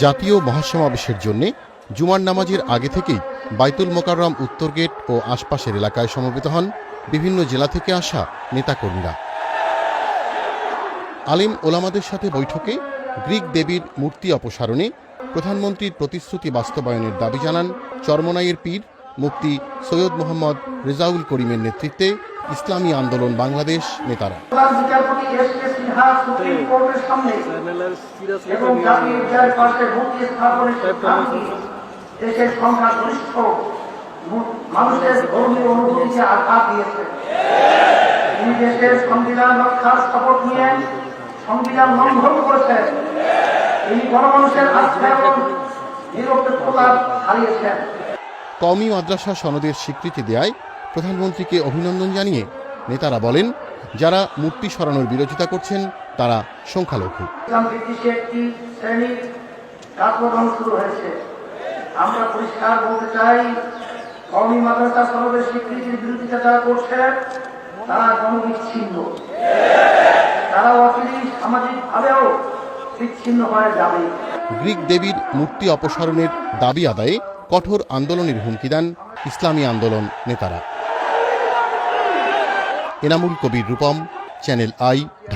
জাতীয় মহাসমাবেশের জন্য জুমার নামাজের আগে থেকেই বাইতুল মোকাররম উত্তর গেট ও আশপাশের এলাকায় সমবেত হন বিভিন্ন জেলা থেকে আসা নেতাকর্মীরা। আলিম ওলামাদের সাথে বৈঠকে গ্রিক দেবীর মূর্তি অপসারণে প্রধানমন্ত্রীর প্রতিশ্রুতি বাস্তবায়নের দাবি জানান চরমোনাইয়ের পীর মুফতি সৈয়দ মোহাম্মদ রেজাউল করিমের নেতৃত্বে ইসলামী আন্দোলন বাংলাদেশ নেতারা। দেশের সংখ্যাগরিষ্ঠ মানুষের ধর্মীয় অনুভূতিকে আঘাত দিয়েছে। তিনি দেশের সংবিধান রক্ষার শপথ নিয়ে সংবিধান লঙ্ঘন করেছেন। তিনি গণমানুষের আস্থা এবং নিরপেক্ষতা হারিয়েছেন। কওমি মাদ্রাসা সনদের স্বীকৃতি দেয়ায় প্রধানমন্ত্রীকে অভিনন্দন জানিয়ে নেতারা বলেন, যারা মূর্তি সরানোর বিরোধিতা করছেন তারা সংখ্যালঘু। একটি শ্রেণীর কার্যক্রম শুরু হয়েছে। আমরা পরিষ্কার বলতে চাই, কওমি মাদ্রাসা সনদের স্বীকৃতির বিরোধিতা যারা করছে তারা জনবিচ্ছিন্ন, তারা অচিরেই সামাজিকভাবেও বিচ্ছিন্ন হয়ে যাবে। গ্রিক দেবীর মূর্তি অপসারণের দাবি আদায়ে কঠোর আন্দোলনের হুমকি দেন ইসলামী আন্দোলন নেতারা। Enamul Kabir Rupam, channel I, Dhaka.